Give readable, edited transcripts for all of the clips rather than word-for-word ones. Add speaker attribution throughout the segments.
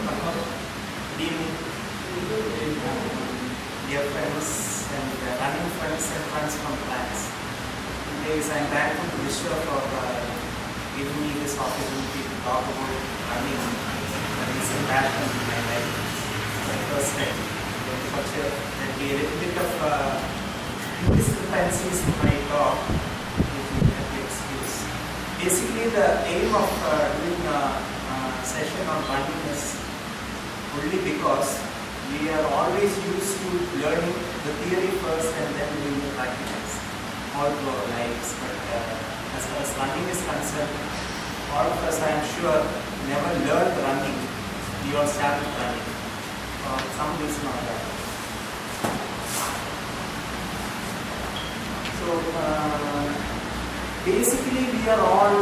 Speaker 1: Good evening, dear friends and running friends and friends from class. Today I'm thankful to Vishwa for giving me this opportunity to talk about running. That is a passion in my life. For the first time, there'll be a little bit of discrepancies in my talk, if you have the excuse. Basically, the aim of doing a session on running is only because we are always used to learning the theory first and then doing the practicals all through our lives. But as far as running is concerned, all of us, I am sure, never learned running. We all started running for some reason or other. So basically, we are all,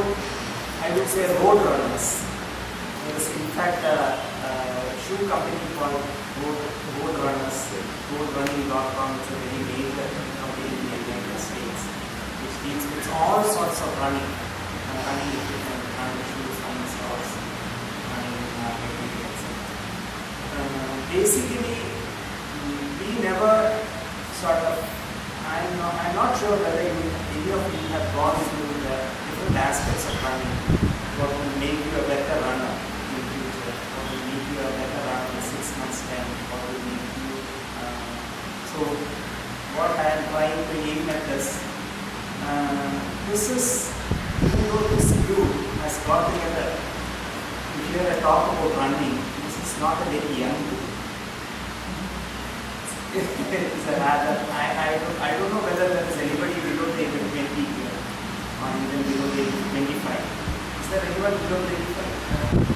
Speaker 1: I would say, road runners. There is in fact a shoe company called Road Runners, roadrunning.com. It's a very major company in the United States, which deals with all sorts of running equipment, running shoes, running socks, running materials. Basically, we never sort of, I'm not sure whether any of you have gone through the different aspects of running. What will make you a better runner in the future? What will make you a better runner in 6 months' time? What will make you? So, what I am trying to aim at is, this is, even though this group has got together to hear a talk about running, this is not a very young group. It's a rather, I don't know whether there is anybody below the age of 20 here, or even below the age of 25. Is there anyone below the age of 25?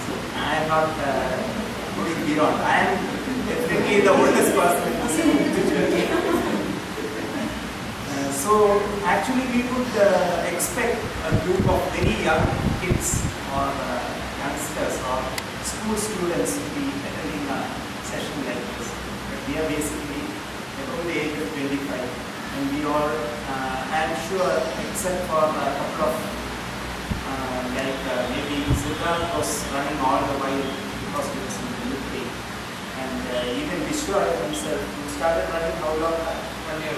Speaker 1: So I am not going beyond. I am definitely the oldest person in this journey. So actually we could expect a group of very young kids or youngsters or school students to be attending a session like this. But we are basically above the age of 25, and we all, I am sure, except for a couple of maybe Siddharth was running all the while because he was in the UK, and even Vishwa himself, who started running how long? 1 year.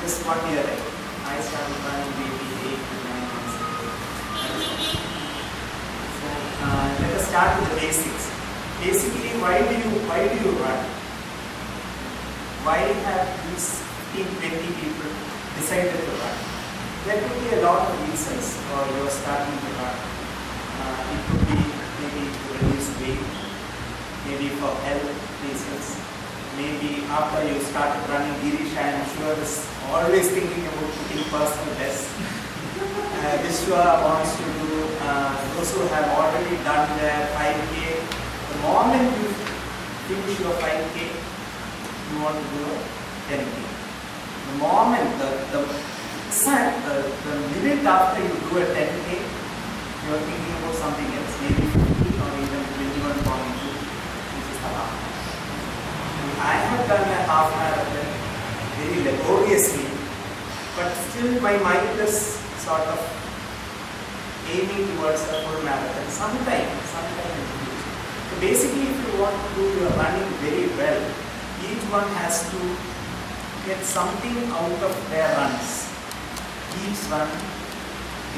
Speaker 1: Just 1 year ago. I started running maybe 8 to 9 months ago. So let us start with the basics. Basically, why do you run? Why have these 15-20 people decided to run? There could be a lot of reasons for your starting to run. It could be maybe to reduce weight, maybe for health reasons. Maybe after you started running, Girish, I am sure, is always thinking about putting personal best. Vishwa wants to do, those who have already done their 5K. The moment you finish your 5K, you want to do a 10K. The moment, the minute after you do a 10K, you are thinking about something else, maybe 15 or even 21.2, which is the half. I have done a half marathon very laboriously, but still my mind is sort of aiming towards a full marathon sometime in the future. So basically, if you want to do your running very well, each one has to get something out of their runs. Each run,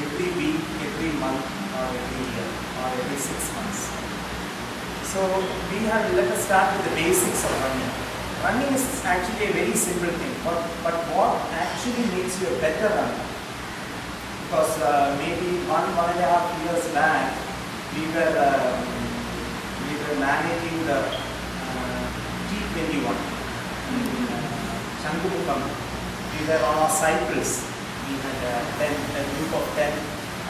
Speaker 1: every week, every month, or every year, or every 6 months. So let us start with the basics of running. Running is actually a very simple thing, but what actually makes you a better runner? Because maybe 1.5 years back, we were managing the T21 in Shankupam. We were on our cycles. We had a group of 10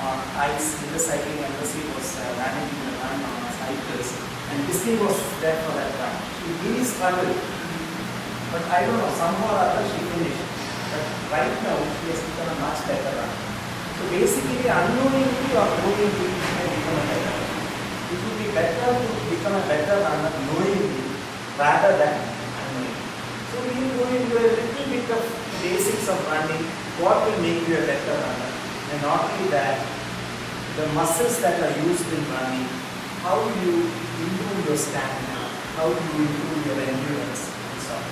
Speaker 1: on ice. In the cycling embassy was managing the run on our cycles. And Disney was there for that run. She really struggled, but I don't know, somehow or other she finished. But right now, she has become a much better runner. So basically, unknowingly or knowingly, you can become a better runner. It would be better to become a better runner knowingly rather than unknowingly. So we will go into a little bit of basics of running, what will make you a better runner. And not only that, the muscles that are used in running, how do you improve your stamina, how do you improve your endurance and stuff.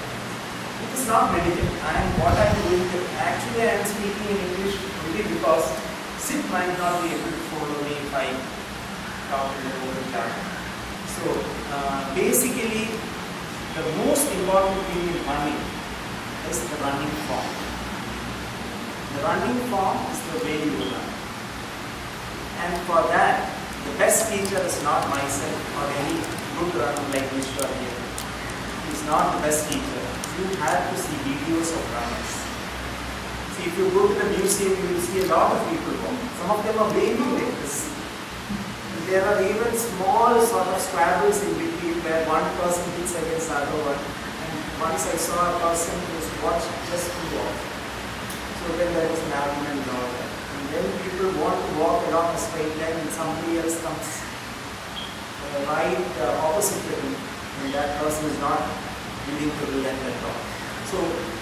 Speaker 1: It is not medical. What I am doing, actually I am speaking in English only because Sid might not be able to follow me if I talk in the open chat. So basically the most important thing in running is the running form. The running form is the way you run. And for that, the best teacher is not myself or any good runner like Mr. here. He is not the best teacher. You have to see videos of runners. See, if you go to the museum, you will see a lot of people walking. Some of them are waving like this. There are even small sort of squabbles in between where one person hits against the other one. And once I saw a person who was watched just to walk. So then there was an argument and all that. And then people want to walk along a straight line and somebody else comes right opposite to him. And that person is not willing to relent at all. So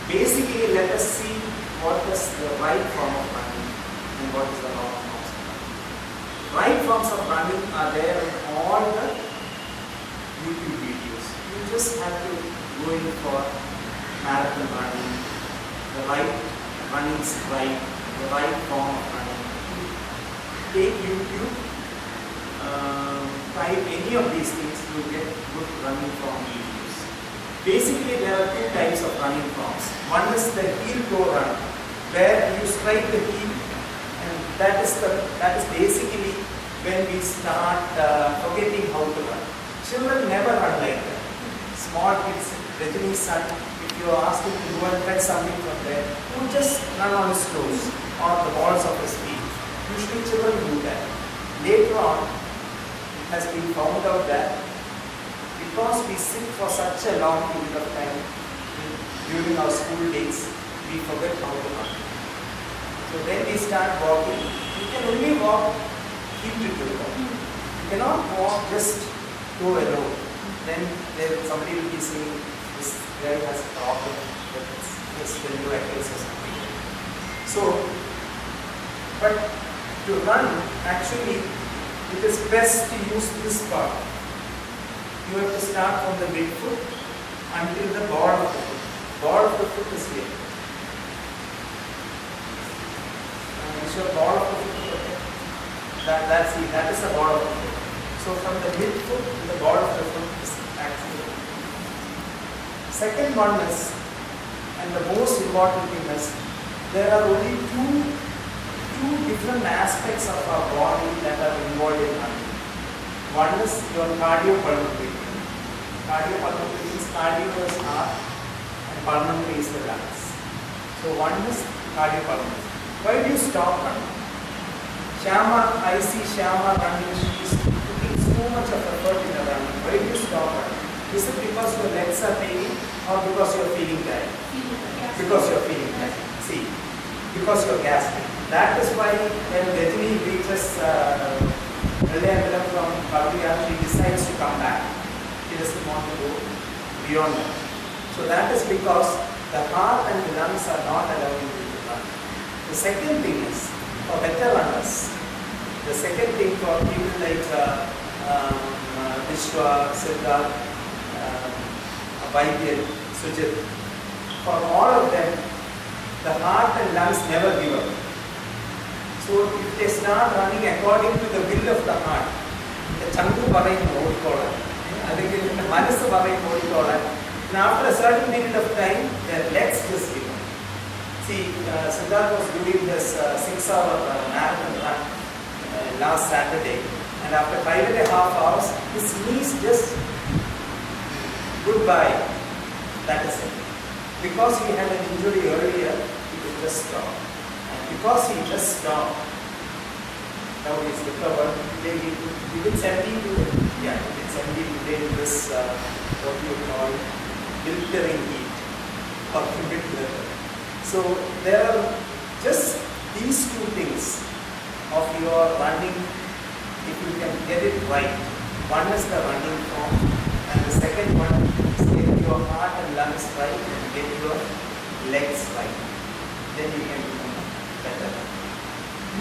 Speaker 1: basically let us see what is the right form of running and what is the wrong form of running. Right forms of running are there in all the YouTube videos. You just have to go in for marathon running, the right running stride, the right form of running. Take YouTube, type any of these things, you will get good running form videos. Basically, there are two types of running forms. One is the heel toe run, where you strike the heel, and that is basically when we start forgetting how to run. Children never run like that. Small kids, Rajini's son, if you ask him to go and fetch something from there, he would just run on his toes or the balls of his feet. Usually children do that. Later on, it has been found out that because we sit for such a long period of time during our school days, we forget how to run. So when we start walking, we can only walk heel to toe. You cannot walk just toe alone. Then somebody will be saying, this guy has a problem with his tendonitis or something. So, but to run, actually, it is best to use this part. You have to start from the midfoot until the ball of the foot. Ball of the foot is here. Is your ball of the foot okay? That is the ball of the foot. So from the midfoot to the ball of the foot is actually. Second one is, and the most important thing is, there are only two different aspects of our body that are involved in running. One is your cardiopulmonary. Cardiopulmonary means cardio is heart and pulmonary is the lungs. So one is cardiopulmonary. Why do you stop running? I see Shama running, she is putting so much of effort in the running. Why do you stop running? Is it because your legs are paining or because you are feeling tired? Because you are feeling tired. See, because you are gasping. That is why when Rajini reaches Vellayangalam from Kalviya, she decides to come back. She doesn't want to go beyond that. So that is because the heart and the lungs are not allowing you to run. The second thing is, for better runners, the second thing for people like Vishwa, Siddharth, Vaidyan, Sujit, for all of them, the heart and lungs never give up. So if they start running according to the will of the heart, the changu parayum odikola, adikku the manasu parayum odikola, and after a certain period of time, their legs just give up. See, Siddharth was doing this 6-hour marathon run last Saturday, and after 5.5 hours, his knees just goodbye. That is it. Because he had an injury earlier, he could just stop. And because he just stopped, now he is recovered. He did 70 today in this what you call filtering heat or humid weather. So there are just these two things of your running, if you can get it right. One is the running form, and the second one is get your heart and lungs right and get your legs right. Then you can become better.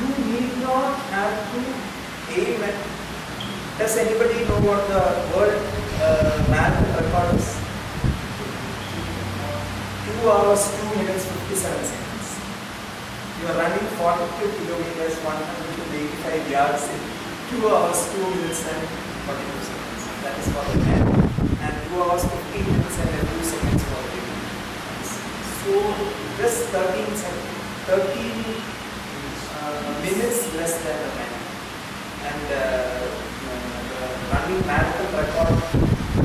Speaker 1: You need not have to aim at Does anybody know what the world marathon record is? 2 hours, 2 minutes, 57 seconds. You are running 42 kilometers, 185 yards in 2 hours, 2 minutes and 42 seconds. That is for the men. And 2 hours, 15 minutes and 2 seconds for the women. So, just 13 minutes less than the men. And the running marathon record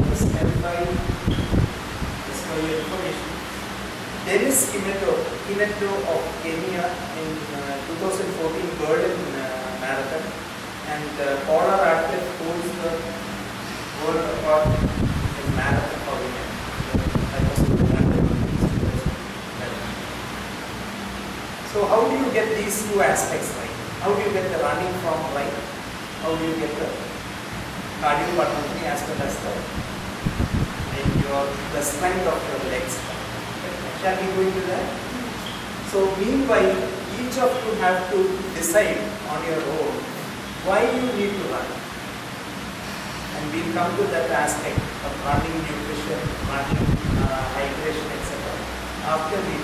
Speaker 1: was held by, just for your information, Dennis Kimeto of Kenya in 2014 Berlin Marathon, and Paula Radcliffe holds the world record in marathon for women. That was in London. So how do you get these two aspects right? How do you get the running form right? How do you get the cardiopulmonary as well as the strength of your legs? Shall we go into that? So meanwhile, each of you have to decide on your own why you need to run. And we'll come to that aspect of running, nutrition, running, hydration, etc. After we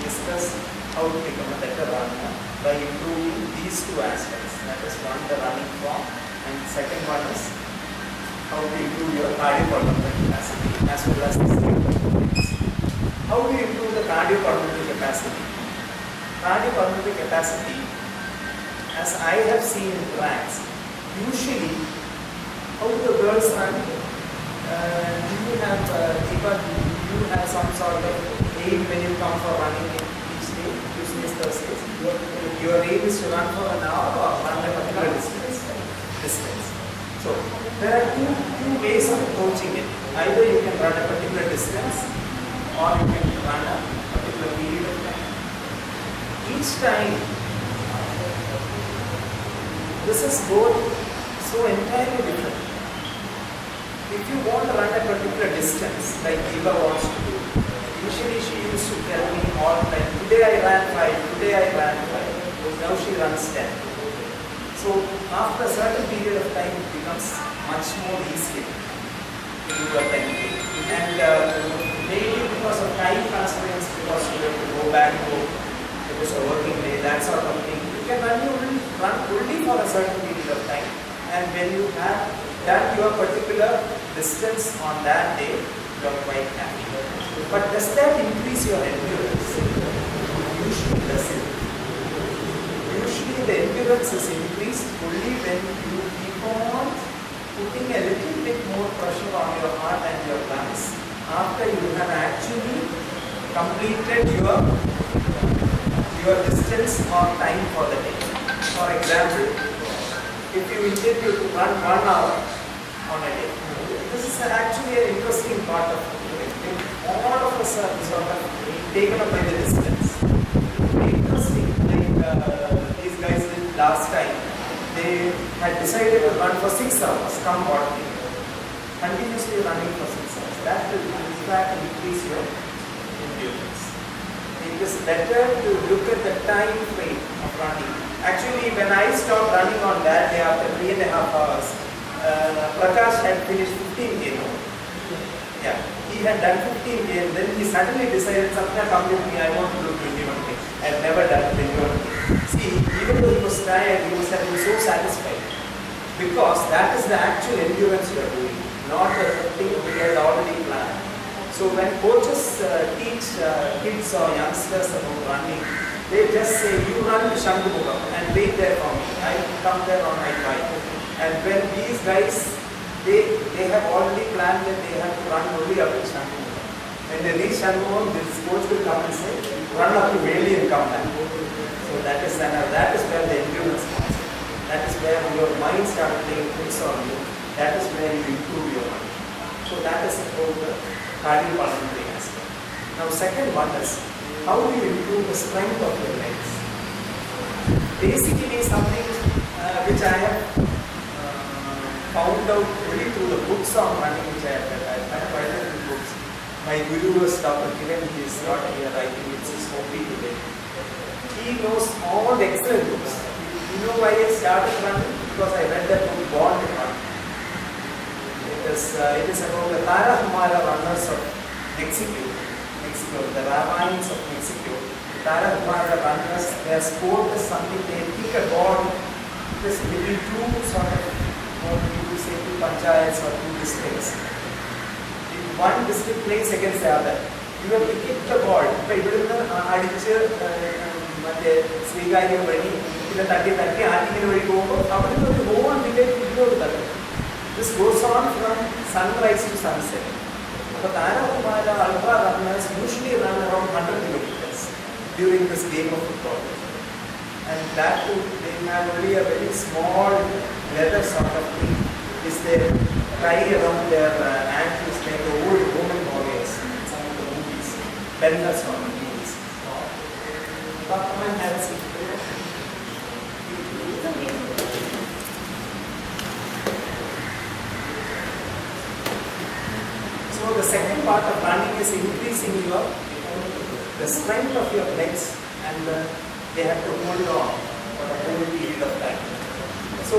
Speaker 1: discuss how to become a better runner by improving these two aspects. That is one, the running form, and second one is how to improve your cardiopulmonary capacity as well as the strength of your legs. How do you improve the cardiopulmonary capacity? Cardiopulmonary capacity, as I have seen in tracks, usually, how do the girls run? Do you have some sort of aim when you come for running each day, Tuesdays, Thursdays? Your aim is to run for an hour or run a particular distance. So, there are two ways of approaching it. Either you can run a particular distance, or you can run a particular period of time. Each time, this is both so entirely different. If you want to run a particular distance, like Eva wants to do, initially she used to tell me all the time, today I ran 5, today I ran 5, now she runs 10. So after a certain period of time, it becomes much more easy to do a 10K. And maybe because of time constraints, because you have to go back home, it was a working day, that sort of thing, you can run only for a certain period of time. And when you have done your particular distance on that day, you are quite happy. But does that increase your endurance? Usually doesn't. Usually the endurance is increased only when you keep on putting a little bit more pressure on your heart and your lungs after you have actually completed your distance or time for the day. For example, if you intend to run 1 hour on a day, this is actually an interesting part of it. All of us are sort of taken up by the distance. Interesting, like these guys did last time. They had decided to run for 6 hours, come what may. Continuously running for 6 hours. That will in fact increase your endurance. It is better to look at the time frame of running. Actually, when I stopped running on that day after 3.5 hours, Prakash had finished 15K. Yeah, he had done 15K and then he suddenly decided, Sankar, come with me, I want to do 21K. I have never done 21K. See, even though he was tired, he was so satisfied. Because that is the actual endurance you are doing, not the thing we had already planned. So when coaches teach kids or youngsters about running, they just say, you run to Shangumugam and wait there for me. I come there on my bike. And when these guys, they have already planned that they have to run only up to Shangumugam. When they reach Shangumugam, this coach will come and say, run up to Veli and come back. So that is where the endurance comes. That is where your mind starts playing tricks on you. That is where you improve your mind. So that is about the cardiopulmonary aspect. Now second one is, how do you improve the strength of your legs? Basically something which I have found out only through the books on running which I have read. I have quite a few books. My guru was Dr. Kiran, he is not here, I think it's his hobby today. He knows all the excellent books. You know why I started running? Because I read that book, Born to Run. it is about the Tarahumara runners of Mexico, the Ramayans of Mexico. Tarahumara runners, their sport is something they pick a ball, just between two sort of, you could say two panchayats or two districts. If one district plays against the other, you have to kick the ball. But if you സ്വീകാര്യം വഴി പിന്നെ തട്ടി ആറ്റിങ്ങനെ വഴി പോകുമ്പോൾ അവിടെ ഒരു whole village ഇങ്ങോട്ട് തട്ടും. This goes on from sunrise to sunset. So Tarahumara ultra runners usually run around 100 kilometers during this game of football. And that too, they have only a very small leather sort of thing which they tie around their ankles like the old Roman warriors in some of the movies, benders or movies. Batman has it. So the second part of running is increasing the strength of your legs, and they have to hold on for a whole period of time. So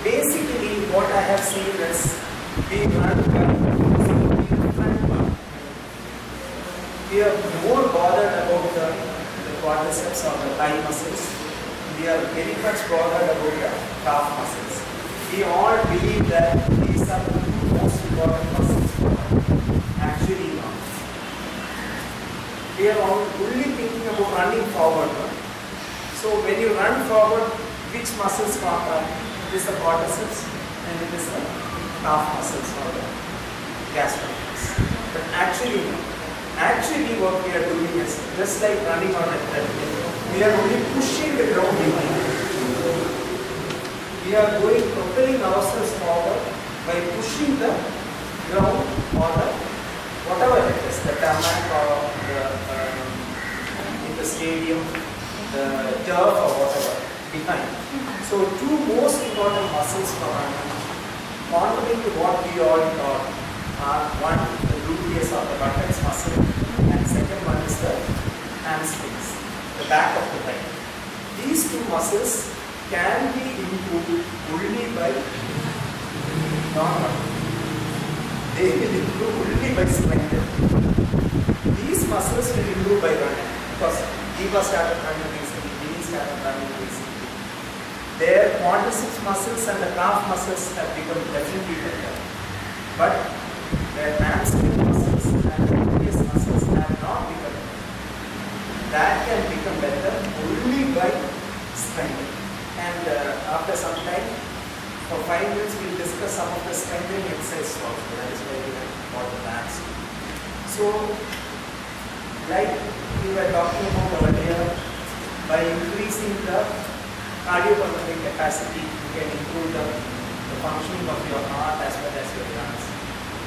Speaker 1: basically what I have seen is we run we are more bothered about the quadriceps or the thigh muscles. We are very much bothered about the calf muscles. We all believe that these are the two most important muscles for us. Actually not. We are only thinking about running forward. So when you run forward, which muscles contract? It is the quadriceps and it is the calf muscles or the gastrocnemius. But actually no. Actually what we are doing is just like running on a treadmill. We are only pushing the ground behind. We are propelling ourselves forward by pushing the ground or the whatever it is, the tarmac or in the stadium, the turf or whatever behind. So two most important muscles for running, contrary to what we all thought, are one the gluteus or the buttocks muscle, and second one is the hamstrings, the back of the thigh. These two muscles can be improved only by normal. They will improve only by strengthening. These muscles will improve by running because Eva started running recently, Vinny started running recently. Their quadriceps muscles and the calf muscles have become definitely better. But their hamstring muscles and the gluteus muscles have not become better. That can become better only by strengthening. And after some time, for 5 minutes, we will discuss some of the strengthening exercises also. That is why we have important abs. So, like we were talking about earlier, by increasing the cardiopulmonary capacity, you can improve the functioning of your heart as well as your lungs.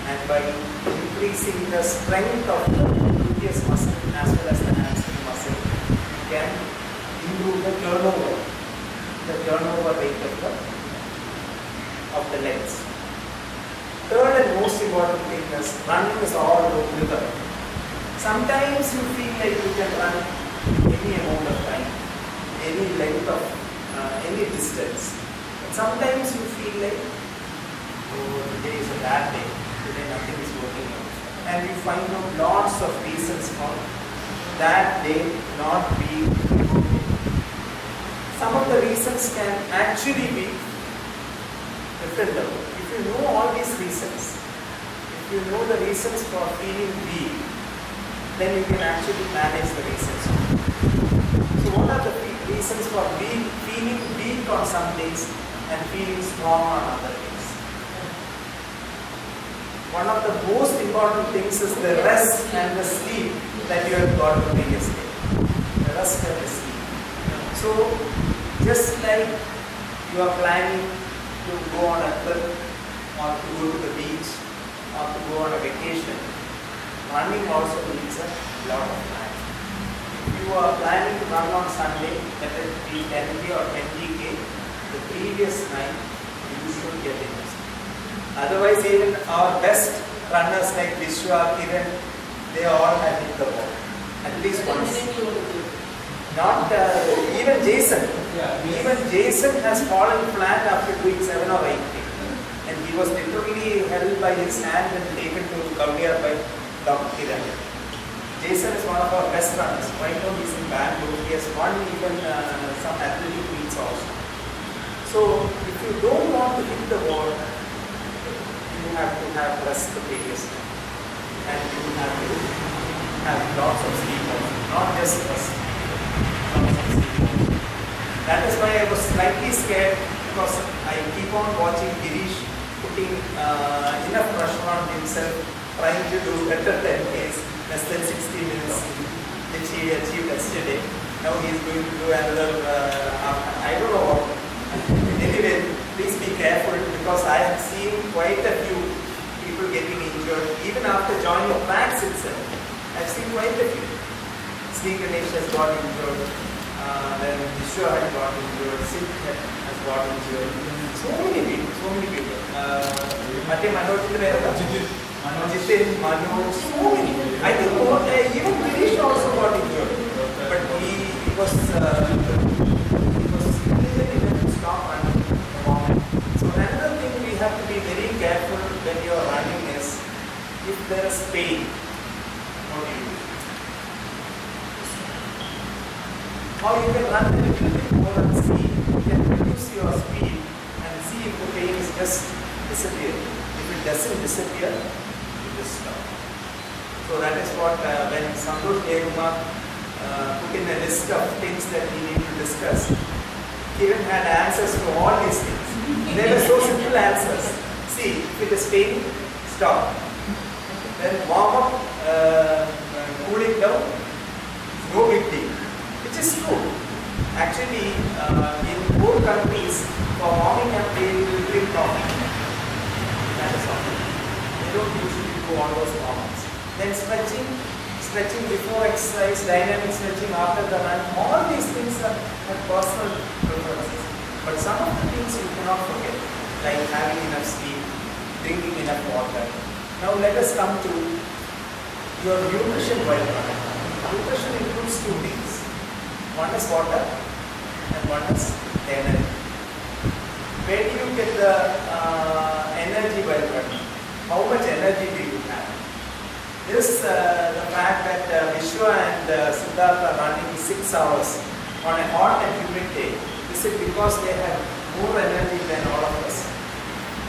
Speaker 1: And by increasing the strength of the gluteus muscle as well as the hamstring muscle, you can improve the turnover rate of the legs. Third and most important thing is running is all about rhythm. Sometimes you feel like you can run any amount of time, any length of any distance. But sometimes you feel like, oh, today is a bad day, today nothing is working out. And you find out lots of reasons for that day not being good. Some of the reasons can actually be different. If you know all these reasons, if you know the reasons for feeling weak, then you can actually manage the reasons. So what are the reasons for feeling weak on some days and feeling strong on other days? One of the most important things is the rest and the sleep that you have got the previous day. The rest and the sleep. So just like you are planning to go on a trip or to go to the beach or to go on a vacation, running also needs a lot of time. If you are planning to run on Sunday, let it be 10K or 20K, the previous night you should get it. Otherwise, even our best runners like Vishwa, Kiran, they all have hit the ball at least once. Not even Jason. Even Jason has fallen flat after doing 7 or 8K, and he He was literally held by his hand and taken to Gaudiya by Dr. Kiran. Jason is one of our best runners. Right now he's in Bangalore. He has won even some athletic meets also. So if you don't want to hit the wall, you have to have rest the previous time. And you have to have lots of sleep also. Not just rest. Lots of sleep also. That is why I was slightly scared, because I keep on watching Girish putting enough pressure on himself, trying to do better than his less than 60 minutes, which he achieved yesterday. Now he is going to do another, I don't know what. Anyway, please be careful, because I have seen quite a few people getting injured, even after joining tracks itself. I have seen quite a few. Sri Ganesh has got injured, then Vishwa has got injured, Sid has got injured. So many people. Jitin, Manoj, so many. I think even Girish also got injured, but he was significant enough to stop running the moment. So another thing we have to be very careful when you are running is, if there is pain, what do you do? Or you can run a little bit more and see, you can reduce your speed and see if the pain is just disappearing. If it doesn't disappear, you just stop. So that is what when Santosh Devuma put in a list of things that we need to discuss, Kiran had answers to all these things. They were so simple answers. See, if it is paining, stop. Then warm up, cool it down, no big deal. Which is true. Actually, in poor countries, for warming up, they will drink coffee. That is all. They don't usually do all those warm-ups. Then stretching before exercise, dynamic stretching after the run, all these things are personal preferences. But some of the things you cannot forget, like having enough sleep, drinking enough water. Now let us come to your nutrition while running. Nutrition includes two things. One is water and one is energy. Where do you get the energy while running? How much energy do you have? This the fact that Vishwa and Siddharth are running 6 hours on a hot and humid day. Is it because they have more energy than all of us?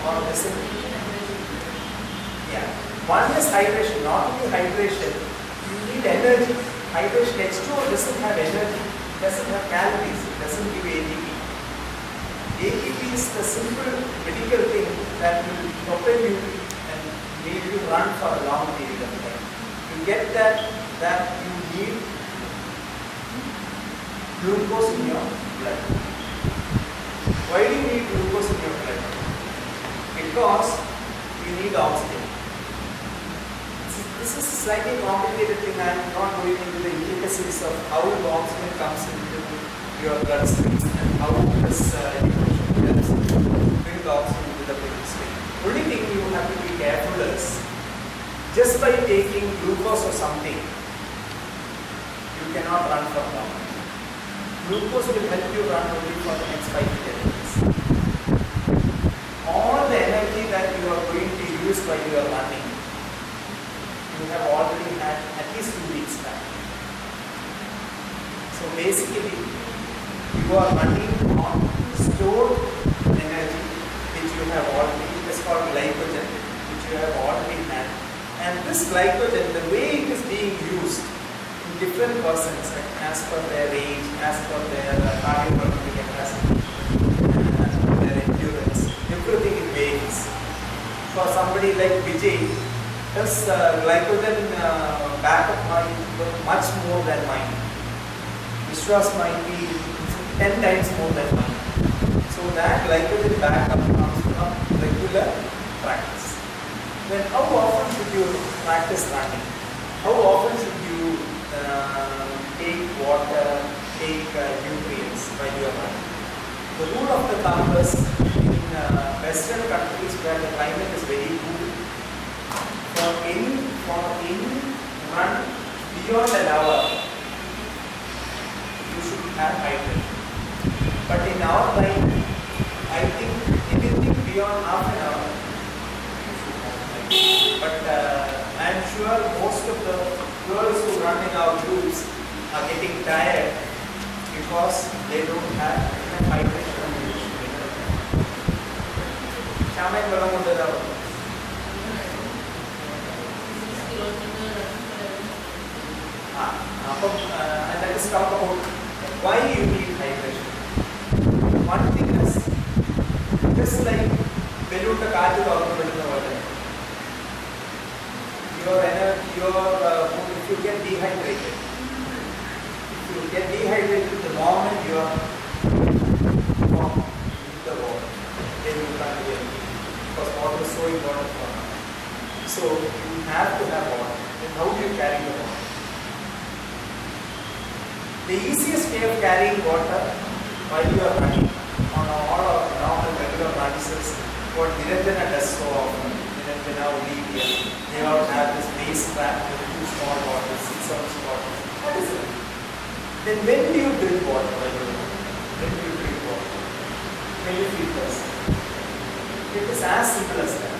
Speaker 1: Or is it? Yeah. One is hydration. Not only hydration, you need energy. Hydration, H2O doesn't have energy, it doesn't have calories, it doesn't give ATP. ATP is the simple medical thing that will propel you and make you run for a long period of time. You get that you need glucose in your blood. Why do you need glucose in your blood? Because you need oxygen. This is a slightly complicated thing. I am not going into the intricacies of how the oxygen comes into your bloodstream and how this nutrition helps bring the oxygen into the bloodstream. Only thing you have to be careful is, just by taking glucose or something, you cannot run for long. Glucose will help you run only for the next 5 to 10 minutes. All the energy that you are going to use while you are running, you have already had at least 2 weeks back. So basically, you are running on stored energy which you have already, it is called glycogen, which you have already had. And this glycogen, the way it is being used in different persons, as per their age, as per their cardiovascular capacity, as per their endurance, everything it varies. For somebody like Vijay, his glycogen backup might be much more than mine. Vishwas might be 10 times more than mine. So that glycogen backup comes from regular practice. Then how often should you practice running? How often should you take water, take nutrients while you are running? The rule of the thumb is, in Western countries where the climate is very cool, for any run beyond an hour, you should have hydration. But in our time, I think anything beyond half an hour, our groups are getting tired because they don't have enough hydration and nutrition. Shaman velam kondada and let us talk about why you need hydration. One thing is just like belutta kaaju varum viduna vada. If you get dehydrated, the moment you are from the water, then you can't do anything because water is so important for us. So you have to have water. Then how do you carry the water? The easiest way of carrying water while you are running on all of normal regular practices, what Niranjana does so often, Niranjana, Olivia, they all have this base strap with 2 small bottles, 6 ounce bottles. What is it? Then when do you drink water? When do you drink water? When you feel thirsty. It is as simple as that.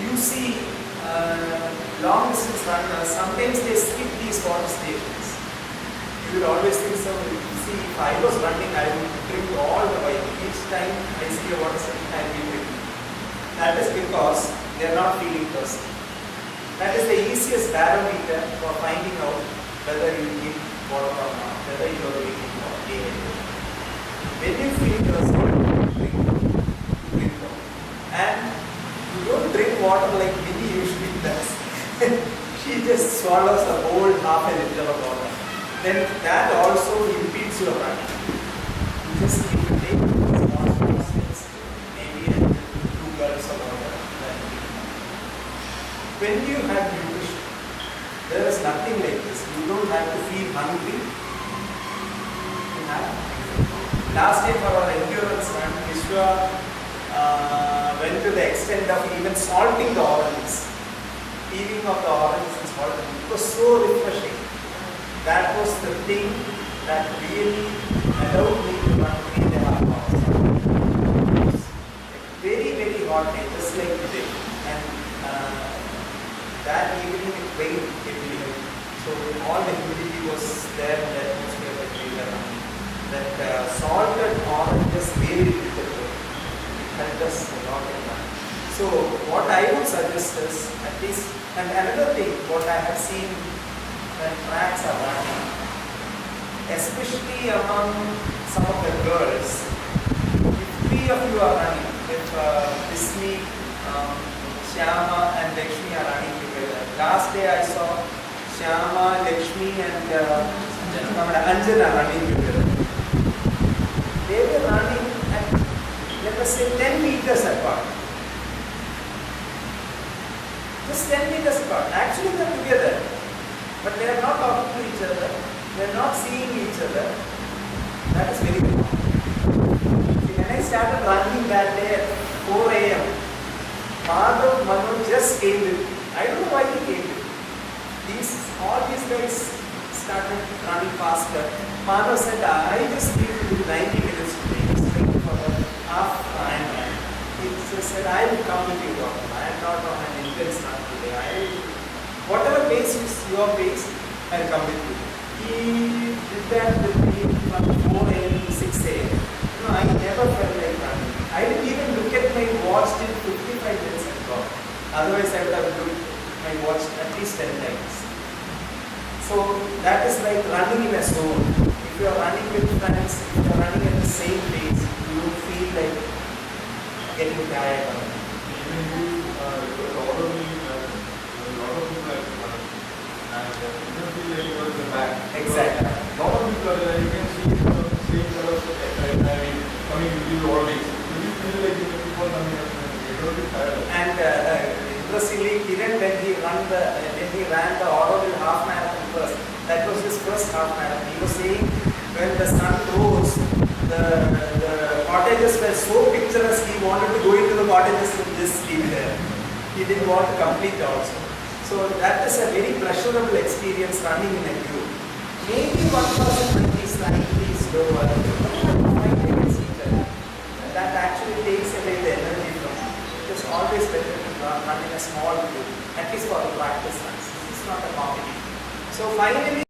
Speaker 1: You see long distance runners, sometimes they skip these water stations. You will always think so. See, if I was running, I would drink all the way. Each time I see a water station, I will drink. That is because they are not feeling thirsty. That is the easiest barometer for finding out whether you need water or not, whether you are drinking or dehydrated. When you feel thirsty, drink water. And you don't drink water like Minnie usually does. She just swallows a whole half a liter of water. Then that also impedes your running. You just need to take small steps, maybe 2 gulps of water. When you have nutrition, there is nothing like this. You don't have to feel hungry. Last time for our endurance run, Vishwa went to the extent of even salting the oranges. Peeling of the oranges and salting. It was so refreshing. That was the thing that really allowed me to run 3.5 hours. It was a very, very hot day, just like today. And that evening it rained heavily. So all the humidity was there in the atmosphere that we were running. That salted oranges really did the job. It helped us a lot in that. So what I would suggest is, at least, and another thing, what I have seen when tracks are running, especially among some of the girls, if 3 of you are running, if Disney, Shyama and Lakshmi are running together. Last day I saw Shyama, Lakshmi and Anjana running together. They were running at, let us say, 10 meters apart. Just 10 meters apart. Actually they are together. But they are not talking to each other, they are not seeing each other. That is very good. When I started running that day at 4 a.m., Madhav Manu just came with me. I don't know why he came with me. All these guys started running faster. Madhav said, I just need to do 90 minutes today, just waiting for the half Ironman. He said, I will come with you, doctor. I am not on an intense run today. Whatever pace is your pace, I will come with you. He did that with me from 4 a.m. to 6 a.m. I never felt like running. I didn't even look at my watch till 55 minutes and gone. Otherwise, I would have looked at my watch at least 10 times. So that is like running in a zone. If you are running with friends, if you are running at the same pace, you don't feel like getting tired. Exactly.
Speaker 2: A lot of people you can see the same colors coming with you always. Do you feel like people coming up
Speaker 1: and interestingly, Kiran, when he ran the Auroville half marathon first, that was his first half marathon. He was saying when the sun rose, the cottages were so picturesque, he wanted to go into the cottages and just sleep there. He didn't want to complete also. So that is a very pleasurable experience running in a group. Maybe one person might be slightly slower, that actually takes away the energy from it. It's always better to run in a small group, at least for the practice runs. It's not a competition. So finally